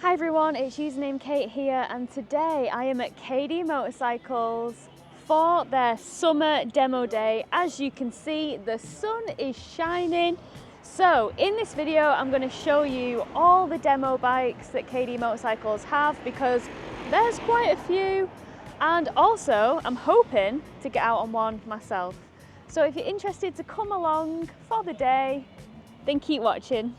Hi everyone, it's Usernamekate here, and today I am at KD Motorcycles for their summer demo day. As you can see, the sun is shining. So in this video, I'm going to show you all the demo bikes that KD Motorcycles have, because there's quite a few, and also I'm hoping to get out on one myself. So if you're interested to come along for the day, then keep watching.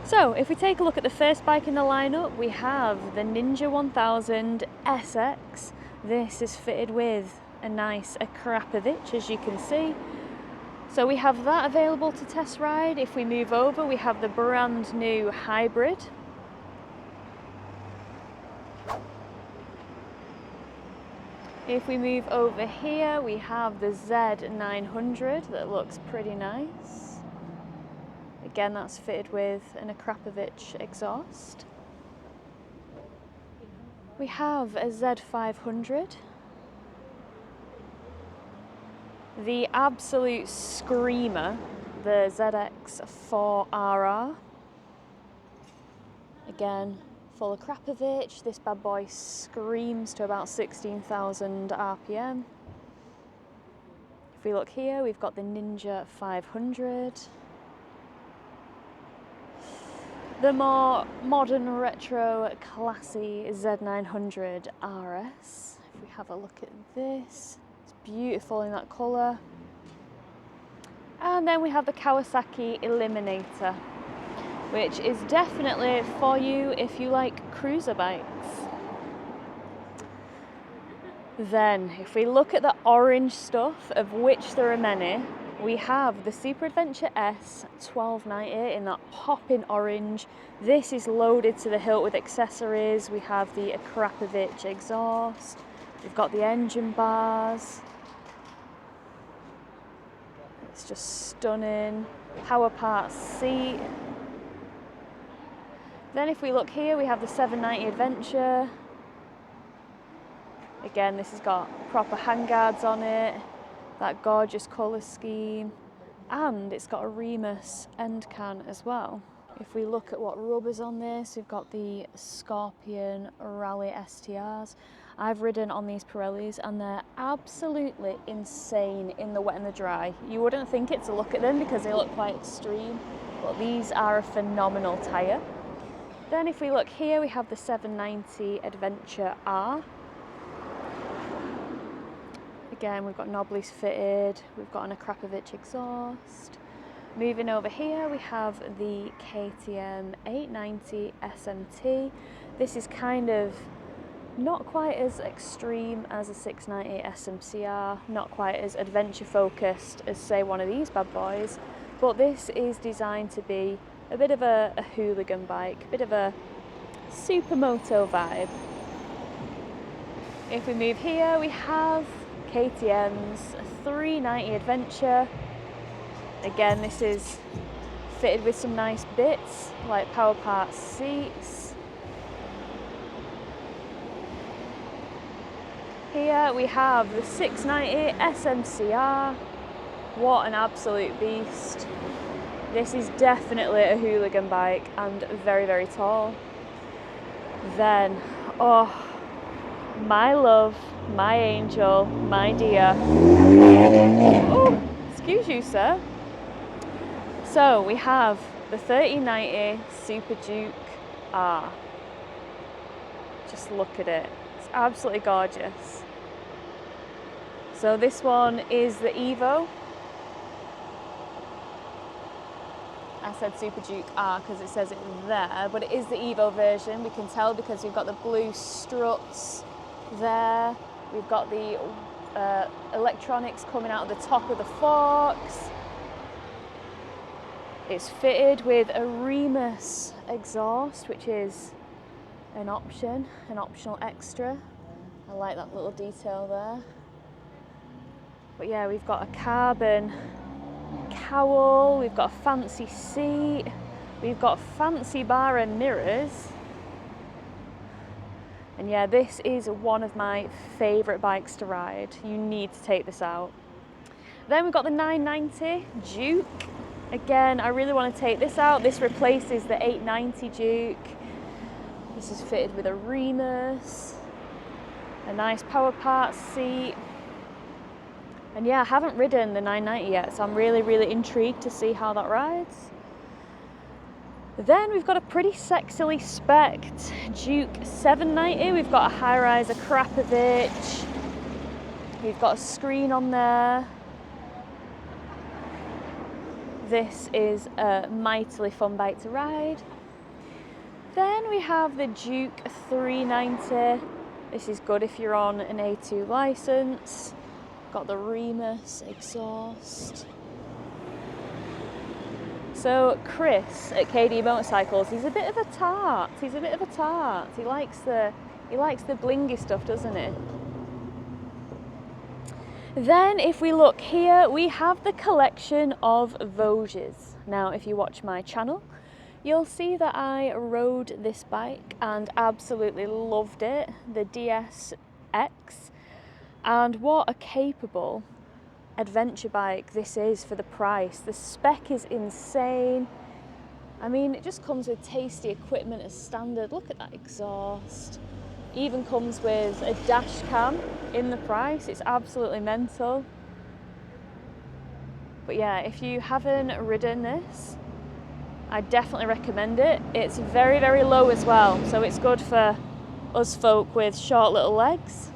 So if we take a look at the first bike in the lineup, we have the Ninja 1000 SX. This is fitted with a nice Krapovic, as you can see. So we have that available to test ride. If we move over, we have the brand new Hybrid. If we move over here, we have the Z900 that looks pretty nice. Again, that's fitted with an Krapovic exhaust. We have a Z500. The absolute screamer, the ZX4RR. Again, full of Krapovic. This bad boy screams to about 16,000 RPM. If we look here, we've got the Ninja 500. The more modern, retro, classy Z900 RS. If we have a look at this, it's beautiful in that colour. And then we have the Kawasaki Eliminator, which is definitely for you if you like cruiser bikes. Then, if we look at the orange stuff, of which there are many, we have the Super Adventure S 1290 in that popping orange. This is loaded to the hilt with accessories. We have the Krapovic exhaust. We've got the engine bars. It's just stunning. Power parts seat. Then if we look here, we have the 790 Adventure. Again, this has got proper handguards on it. That gorgeous colour scheme, and it's got a Remus end can as well. If we look at what rubber's on this, we've got the Scorpion Rally STRs. I've ridden on these Pirellis and they're absolutely insane in the wet and the dry. You wouldn't think it to look at them because they look quite extreme, but these are a phenomenal tyre. Then if we look here, we have the 790 Adventure R. Again, we've got knobblies fitted, we've got an Krapovic exhaust. Moving over here, we have the KTM 890 SMT. This is kind of not quite as extreme as a 690 SMCR, not quite as adventure focused as, say, one of these bad boys, but this is designed to be a bit of a hooligan bike, a bit of a supermoto vibe. If we move here, we have KTM's 390 Adventure. Again, this is fitted with some nice bits like power parts seats. Here we have the 690 SMCR. What an absolute beast. This is definitely a hooligan bike and very, very tall. Then, oh, my love, my angel, my dear. Oh, excuse you, sir. So we have the 1390 Super Duke R. Just look at it. It's absolutely gorgeous. So this one is the Evo. I said Super Duke R because it says it there, but it is the Evo version. We can tell because we've got the blue struts there. We've got the electronics coming out of the top of the forks. It's fitted with a Remus exhaust, which is an option, an optional extra. I like that little detail there. But yeah, we've got a carbon cowl, we've got a fancy seat, we've got fancy bar and mirrors. And yeah, this is one of my favourite bikes to ride. You need to take this out. Then we've got the 990 Duke. Again, I really want to take this out. This replaces the 890 Duke. This is fitted with a Remus, a nice power parts seat. And yeah, I haven't ridden the 990 yet, so I'm really intrigued to see how that rides. Then we've got a pretty sexily spec'd Duke 790. We've got a high-riser Krapovic. We've got a screen on there. This is a mightily fun bike to ride. Then we have the Duke 390. This is good if you're on an A2 license. Got the Remus exhaust. So Chris at KD Motorcycles, he's a bit of a tart. He likes the blingy stuff, doesn't he? Then if we look here, we have the collection of Vosges. Now, if you watch my channel, you'll see that I rode this bike and absolutely loved it, the DSX. And what a capable adventure bike this is for the price. The spec is insane. I mean, it just comes with tasty equipment as standard. Look at that exhaust. Even comes with a dash cam in the price. It's absolutely mental. But yeah, if you haven't ridden this, I definitely recommend it. It's very low as well, so it's good for us folk with short little legs.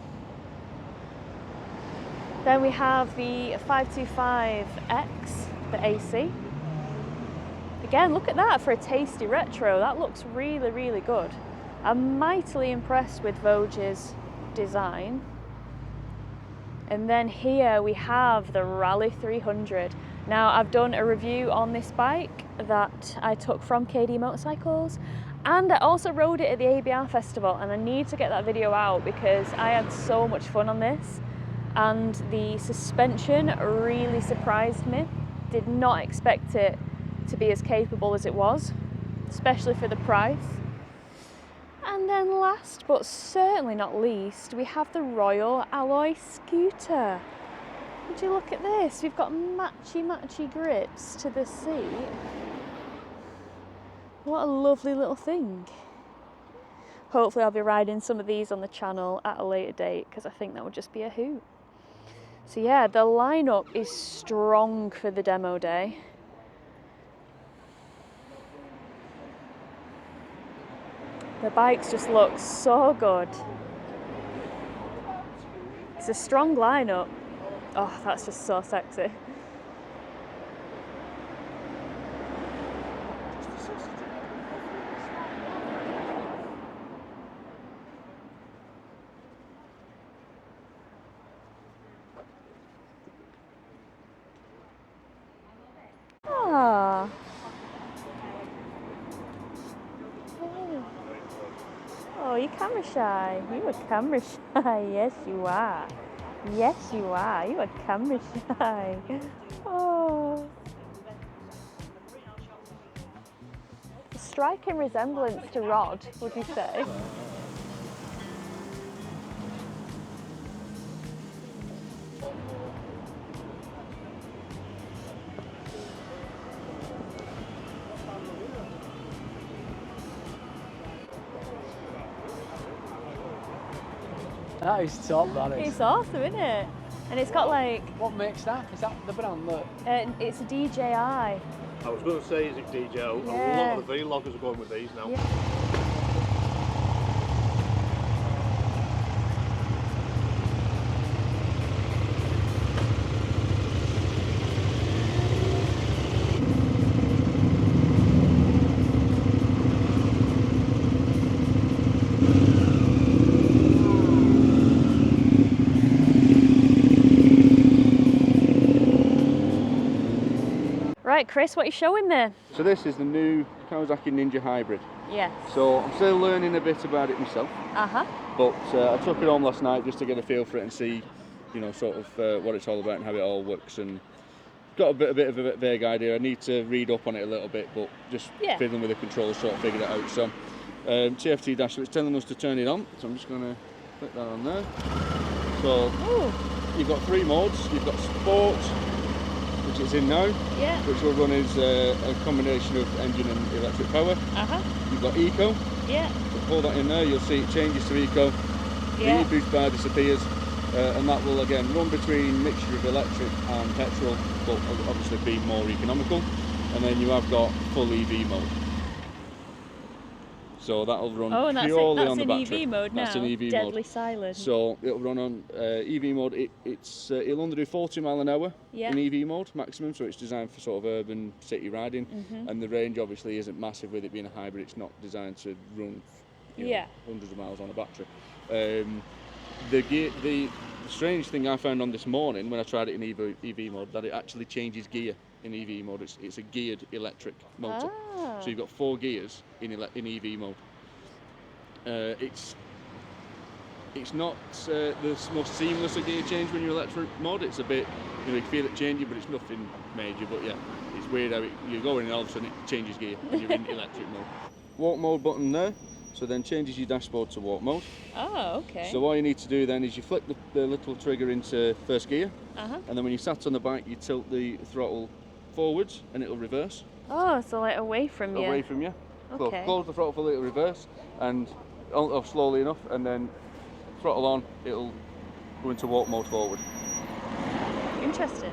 Then we have the 525X, the AC. Again, look at that for a tasty retro. That looks really good. I'm mightily impressed with Vosges' design. And then here we have the Rally 300. Now, I've done a review on this bike that I took from KD Motorcycles, and I also rode it at the ABR Festival, and I need to get that video out because I had so much fun on this. And the suspension really surprised me. Did not expect it to be as capable as it was, especially for the price. And then last but certainly not least, we have the Royal Alloy Scooter. Would you look at this? We've got matchy grips to the seat. What a lovely little thing. Hopefully I'll be riding some of these on the channel at a later date because I think that would just be a hoot. So yeah, the lineup is strong for the demo day. The bikes just look so good. It's a strong lineup. Oh, that's just so sexy. Oh, you're camera shy. You are camera shy. Yes, you are. Yes, you are. You are camera shy. Oh. A striking resemblance to Rod, would you say? That is top, that is. It's awesome, isn't it? And it's got like... What makes that? Is that the brand that... it's DJI. I was going to say, is it DJI? Yeah. A lot of the vloggers are going with these now. Yeah. Right, Chris, what are you showing me? So this is the new Kawasaki Ninja Hybrid. Yes. So I'm still learning a bit about it myself. But I took it home last night just to get a feel for it and see, you know, sort of what it's all about and how it all works. And got a bit of a vague idea. I need to read up on it a little bit, but just fiddling with the controls, sort of figured it out. So TFT dash, so it's telling us to turn it on. So I'm just going to click that on there. So you've got 3 modes. You've got Sport, which is in now, which will run as a combination of engine and electric power. You've got Eco. So pull that in there, you'll see it changes to Eco. The e-boost bar disappears, and that will again run between mixture of electric and petrol, but obviously be more economical. And then you have got full EV mode. So that'll run purely on the battery. That's in EV mode now. That's in EV Deadly mode. silent. So it'll run on EV mode. It'll only do 40 mile an hour in EV mode maximum. So it's designed for sort of urban city riding, and the range obviously isn't massive with it being a hybrid. It's not designed to run hundreds of miles on a battery. The strange thing I found on this morning when I tried it in EV mode, that it actually changes gear in EV mode. It's a geared electric motor. So you've got 4 gears in EV mode. It's not the most seamless of gear change when you're electric mode. It's a bit, you feel it changing, but it's nothing major. But yeah, it's weird how you're going and all of a sudden it changes gear when you're in electric mode. Walk mode button there. So then changes your dashboard to walk mode. Oh, okay. So all you need to do then is you flick the little trigger into first gear, and then when you're sat on the bike, you tilt the throttle forwards and it'll reverse. Oh, so like away from you. Away from you. Okay. So close the throttle fully, it'll reverse, and slowly enough, and then throttle on, it'll go into walk mode forward. Interesting.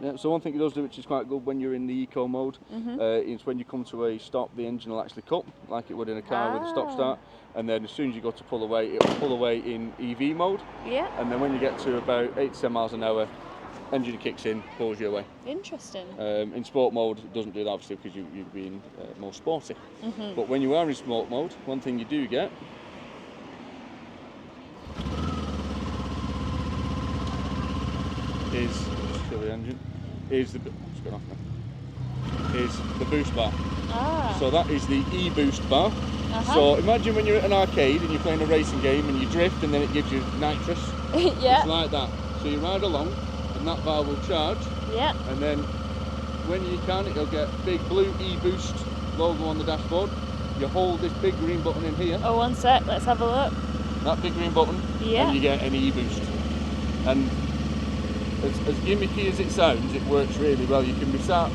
Yeah, so one thing it does do, which is quite good when you're in the eco mode, is when you come to a stop, the engine will actually cut, like it would in a car with a stop-start, and then as soon as you go to pull away, it'll pull away in EV mode, and then when you get to about 8 to 10 miles an hour, engine kicks in, pulls you away. Interesting. In sport mode, it doesn't do that obviously because you're being more sporty. But when you are in sport mode, one thing you do get is, just kill the engine, is the boost bar. So that is the e-boost bar. So imagine when you're at an arcade and you're playing a racing game and you drift and then it gives you nitrous. It's like that. So you ride along and that bar will charge. And then when you can, it'll get big blue e-boost logo on the dashboard. You hold this big green button in here. Oh, one sec, let's have a look. That big green button, and you get an e-boost. And as gimmicky as it sounds, it works really well. You can be sat,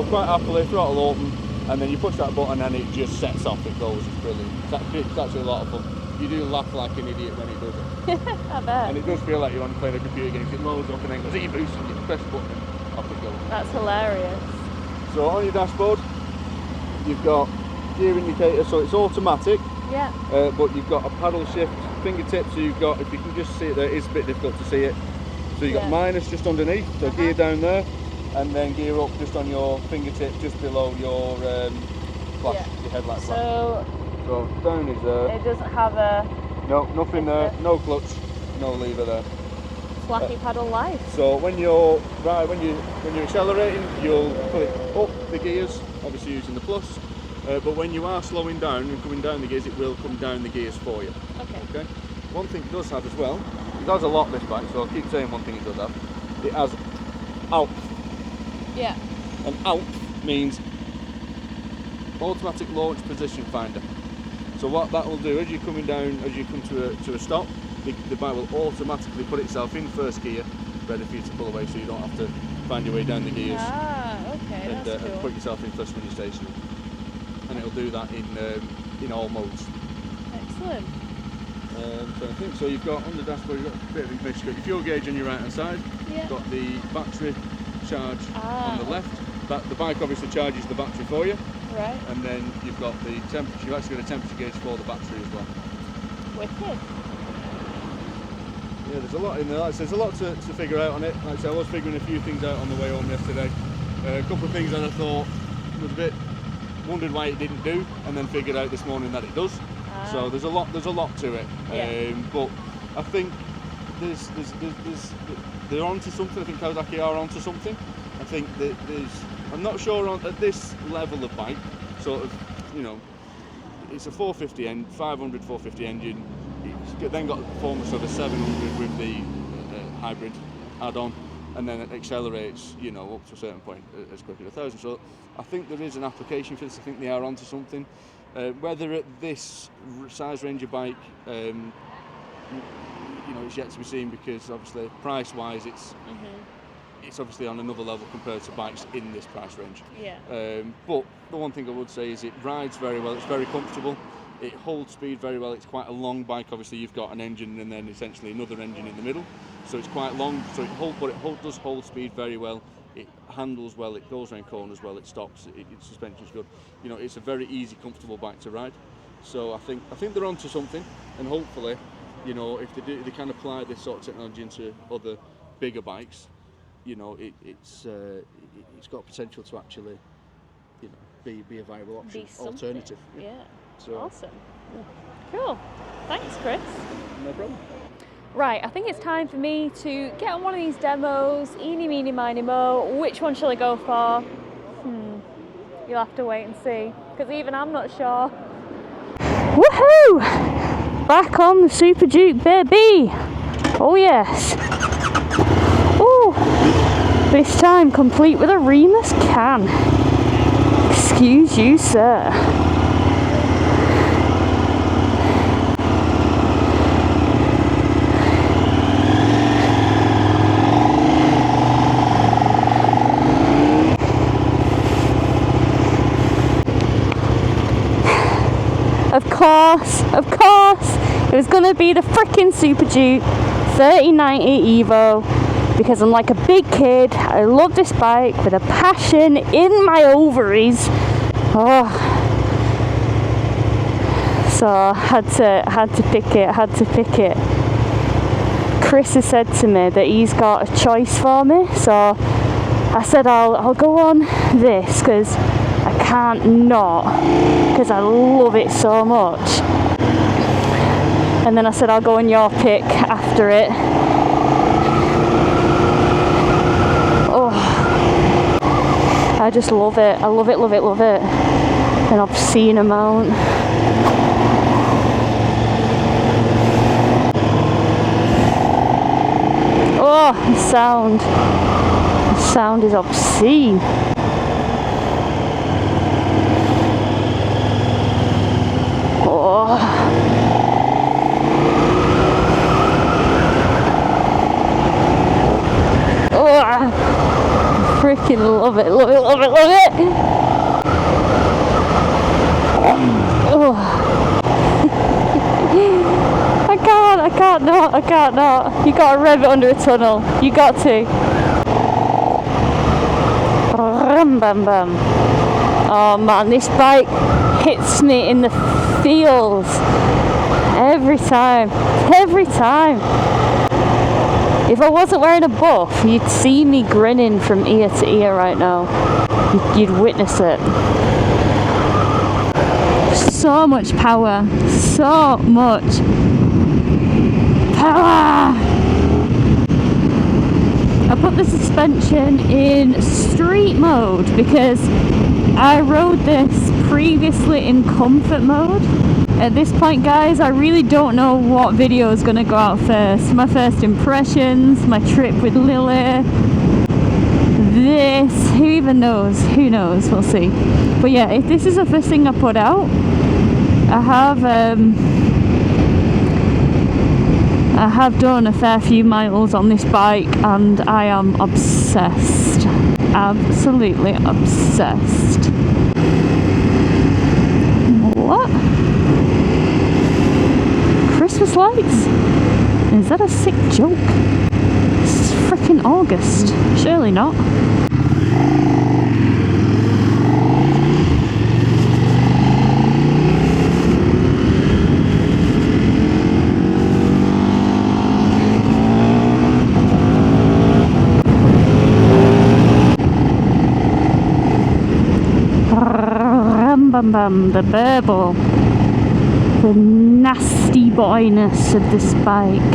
quite happily, throttle open, and then you push that button and it just sets off. It goes. It's brilliant. It's actually a lot of fun. You do laugh like an idiot when it does it. I bet. And it does feel like you're on playing a computer game. It loads up and then goes e-boost, and you press the button, and off it goes. That's hilarious. So on your dashboard, you've got gear indicator, so it's automatic. But you've got a paddle shift fingertip, so you've got, if you can just see it there, it's a bit difficult to see it. So you've got minus just underneath, so gear down there, and then gear up just on your fingertip, just below your flash, your headlight flash. So down is there. It doesn't have a... No, nothing there, no clutch, no lever there. Flappy paddle life. So when you're when you're accelerating, you'll click up the gears, obviously using the plus. But when you are slowing down and coming down the gears, it will come down the gears for you. Okay. One thing it does have as well, it has a lot this bike, so I'll keep saying one thing it does have. It has AUTO. And AUTO means automatic launch position finder. So what that will do, as you're coming down, as you come to a stop, the bike will automatically put itself in first gear, ready for you to pull away, so you don't have to find your way down the gears. Okay, that's cool. And put yourself in first when you're stationary. And it'll do that in all modes. Excellent. So I think so. You've got on the dashboard, you've got a bit of information. You've got your fuel gauge on your right hand side. You've got the battery charge on the left. The bike obviously charges the battery for you. Right. And then you've got the temperature. You've actually got a temperature gauge for the battery as well. Wicked. Yeah, there's a lot in there. Like I said, there's a lot to figure out on it. Like I said, I was figuring a few things out on the way home yesterday. A couple of things that I thought was a bit. Wondered why it didn't do, and then figured out this morning that it does. So there's a lot to it. But I think they're onto something. I think Kawasaki are onto something. I think that I'm not sure at this level of bike, sort of, it's a 450 500 450 engine. It's then got the performance of a 700 with the hybrid add-on. And then it accelerates, up to a certain point as quick as 1,000. So I think there is an application for this. I think they are onto something. Whether at this size range of bike, you know, it's yet to be seen, because obviously price-wise, it's obviously on another level compared to bikes in this price range. Yeah. But the one thing I would say is it rides very well. It's very comfortable. It holds speed very well. It's quite a long bike. Obviously, you've got an engine and then essentially another engine in the middle, so it's quite long. So it does hold speed very well. It handles well. It goes around corners well. It stops. Its suspension's good. You know, it's a very easy, comfortable bike to ride. So I think they're onto something, and hopefully, you know, if they can apply this sort of technology into other bigger bikes, you know, it's got potential to actually, you know, be a viable option, alternative. Yeah. So, awesome. Yeah. Cool. Thanks, Chris. No problem. Right, I think it's time for me to get on one of these demos. Eeny, meeny, miny, mo. Which one shall I go for? You'll have to wait and see, because even I'm not sure. Woohoo! Back on the Super Duke, baby! Oh yes! Ooh! This time complete with a Remus can. Excuse you, sir. Of course, it was gonna be the frickin' Super Duke 3090 Evo, because I'm like a big kid. I love this bike with a passion in my ovaries. Oh. So I had to pick it. Chris has said to me that he's got a choice for me, so I said I'll go on this, because I can't not, because I love it so much. And then I said I'll go on your pick after it. Oh, I just love it. I love it, love it, love it. An obscene amount. Oh, the sound. The sound is obscene. Freaking love it, love it, love it, love it! Oh. I can't not. You gotta rev it under a tunnel. You got to. Bam, bam, bam. Oh man, this bike hits me in the feels every time. Every time. If I wasn't wearing a buff, you'd see me grinning from ear to ear right now. You'd witness it. So much power. So much power! I put the suspension in street mode because I rode this previously in comfort mode. At this point, guys, I really don't know what video is going to go out first. My first impressions, my trip with Lily, this, who even knows? Who knows? We'll see. But yeah, if this is the first thing I put out, I have done a fair few miles on this bike and I am obsessed. Absolutely obsessed. What? Christmas lights? Is that a sick joke? It's freaking August. Surely not. Bam bam, the burble, the nasty boyness of this bike,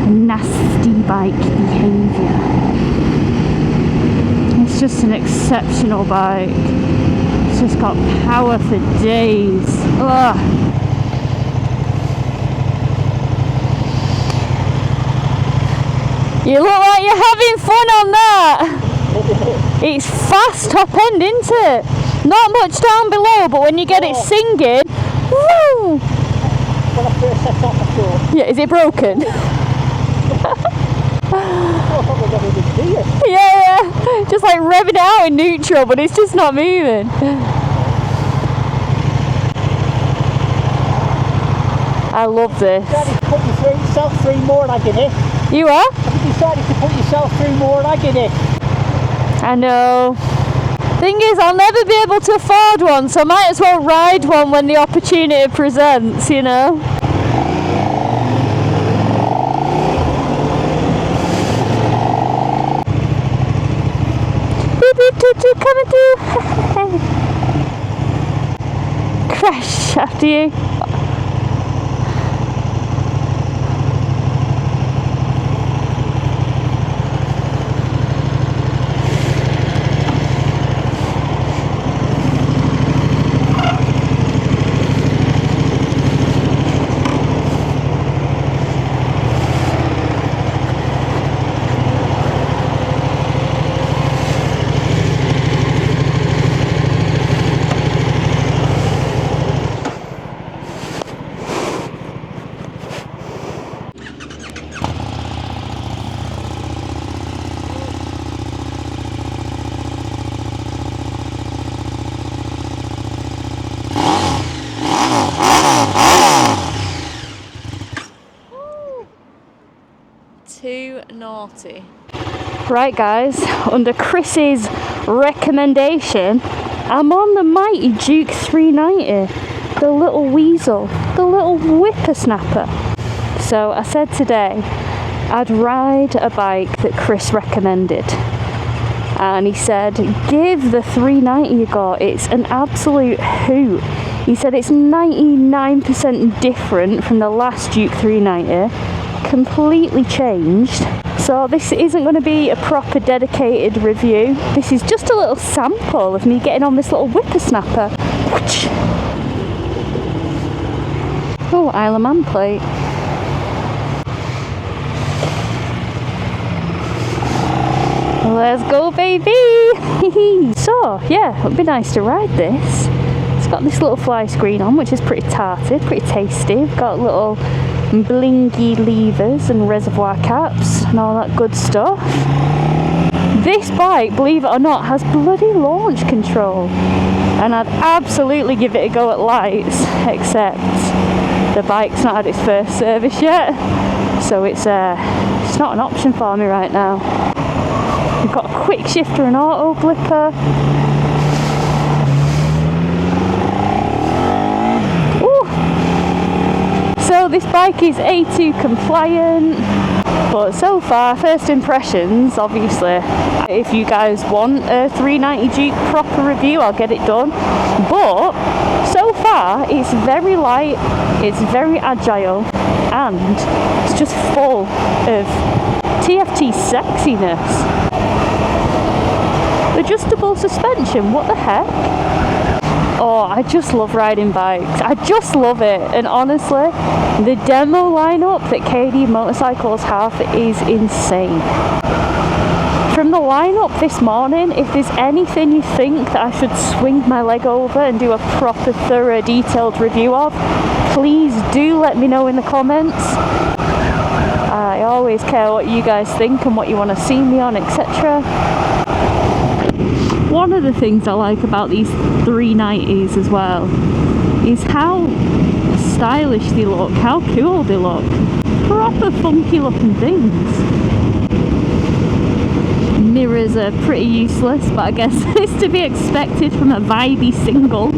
nasty bike behaviour. It's just an exceptional bike. It's just got power for days. Ugh. You look like you're having fun on that. It's fast top end, isn't it? Not much down below, but when you get it singing, woo! When I first set off, I thought, yeah, is it broken? I thought we got a big deer. Yeah, just like revving it out in neutral, but it's just not moving. I love this. You decided to put yourself through more agony. You are? You decided to put yourself through more agony. I know. Thing is, I'll never be able to afford one, so I might as well ride one when the opportunity presents, you know? Beep beep toot toot coming through. Crash after you. Too naughty. Right guys, under Chris's recommendation, I'm on the mighty Duke 390, the little weasel, the little whippersnapper. So I said today I'd ride a bike that Chris recommended, and he said give the 390 a go, it's an absolute hoot. He said it's 99% different from the last Duke 390, completely changed. So this isn't going to be a proper dedicated review. This is just a little sample of me getting on this little whippersnapper. Oh, Isle of Man plate. Let's go, baby! So, yeah, it would be nice to ride this. It's got this little fly screen on, which is pretty tarted, pretty tasty. We've got little blingy levers and reservoir caps and all that good stuff. This bike, believe it or not, has bloody launch control, and I'd absolutely give it a go at lights, except the bike's not had its first service yet, so it's not an option for me right now. We've got a quick shifter and auto blipper. So this bike is A2 compliant, but so far, first impressions, obviously, if you guys want a 390 Duke proper review, I'll get it done. But so far, it's very light, it's very agile, and it's just full of TFT sexiness. Adjustable suspension, what the heck? Oh, I just love riding bikes. I just love it. And honestly, the demo lineup that KD Motorcycles have is insane. From the lineup this morning, if there's anything you think that I should swing my leg over and do a proper, thorough, detailed review of, please do let me know in the comments. I always care what you guys think and what you want to see me on, etc. One of the things I like about these 390s as well is how stylish they look, how cool they look. Proper funky looking things. Mirrors are pretty useless, but I guess it's to be expected from a vibey single.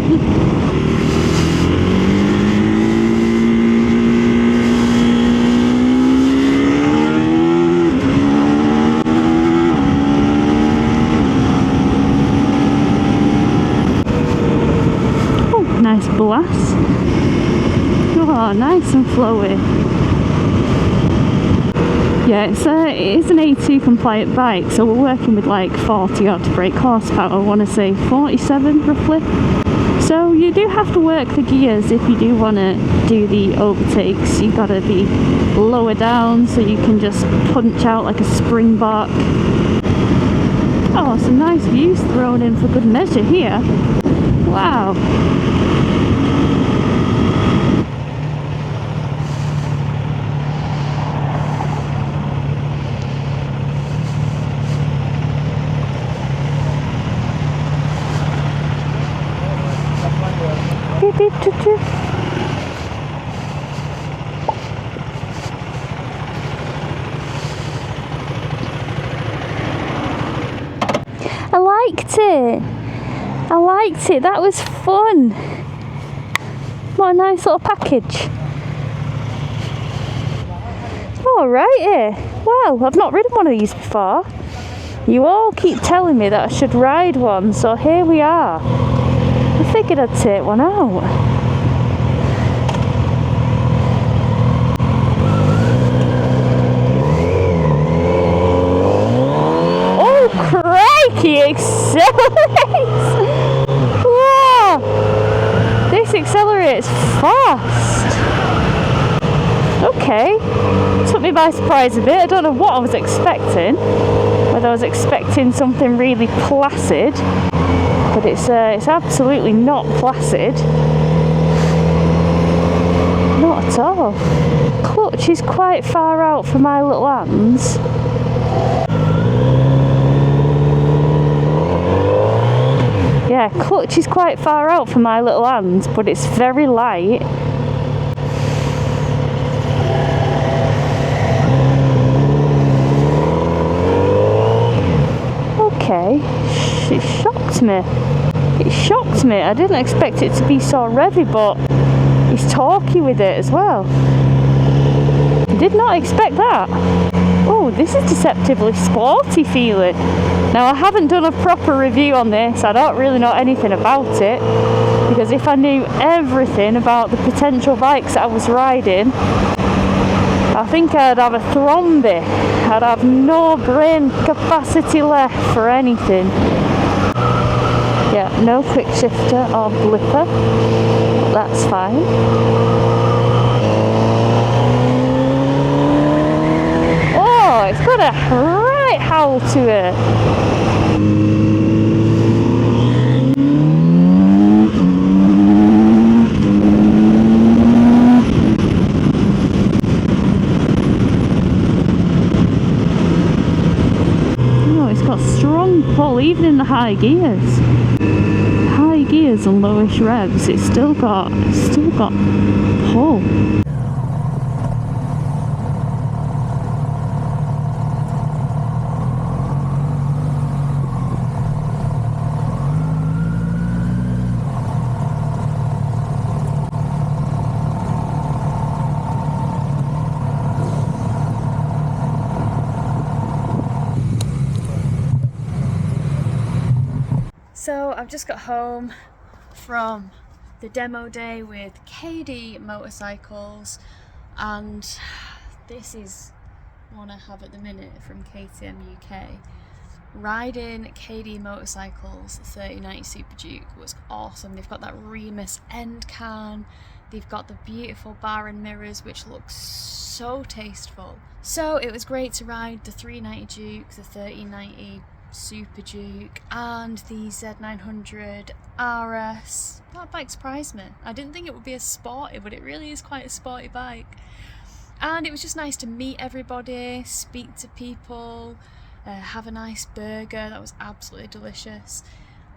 Nice blast. Oh, nice and flowy. Yeah, it is an A2 compliant bike, so we're working with like 40 odd brake horsepower, I want to say 47 roughly. So you do have to work the gears if you do want to do the overtakes. You've got to be lower down so you can just punch out like a springbok. Oh, some nice views thrown in for good measure here. Wow. Beep, beep, toot, toot. I liked it. I liked it. That was fun. What a nice little package. Alrighty. Well, I've not ridden one of these before. You all keep telling me that I should ride one, so here we are. I figured I'd take one out. Oh, crikey, it accelerates! Wow! This accelerates fast. Okay, took me by surprise a bit. I don't know what I was expecting. Whether I was expecting something really placid. But it's absolutely not placid. Not at all. Clutch is quite far out for my little hands. Yeah, clutch is quite far out for my little hands, but it's very light. Okay. It shocked me. It shocked me. I didn't expect it to be so revvy, but it's torquey with it as well. I did not expect that. Oh, this is deceptively sporty feeling. Now, I haven't done a proper review on this. I don't really know anything about it, because if I knew everything about the potential bikes that I was riding, I think I'd have a thromby. I'd have no brain capacity left for anything. Yeah, no quick shifter or blipper. That's fine. Oh, it's got a right howl to it. Strong pull even in the high gears. High gears and lowish revs, it's still got pull. So I've just got home from the demo day with KD Motorcycles, and this is one I have at the minute from KTM UK. Riding KD Motorcycles 3090 Super Duke was awesome. They've got that Remus end can, they've got the beautiful bar and mirrors which looks so tasteful. So it was great to ride the 390 Duke, the 3090 Super Duke and the Z900 RS. That bike surprised me. I didn't think it would be as sporty, but it really is quite a sporty bike. And it was just nice to meet everybody, speak to people, have a nice burger. That was absolutely delicious.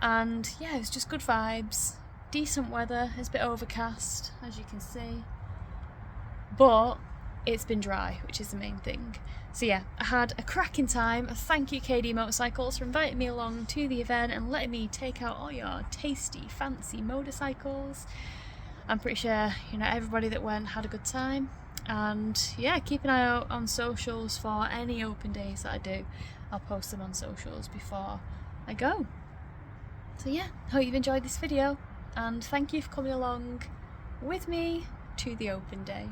And yeah, it was just good vibes. Decent weather. It's a bit overcast, as you can see, but it's been dry, which is the main thing. So yeah, I had a cracking time. Thank you KD Motorcycles for inviting me along to the event and letting me take out all your tasty, fancy motorcycles. I'm pretty sure, you know, everybody that went had a good time. And yeah, keep an eye out on socials for any open days that I do. I'll post them on socials before I go. So yeah, hope you've enjoyed this video, and thank you for coming along with me to the open day.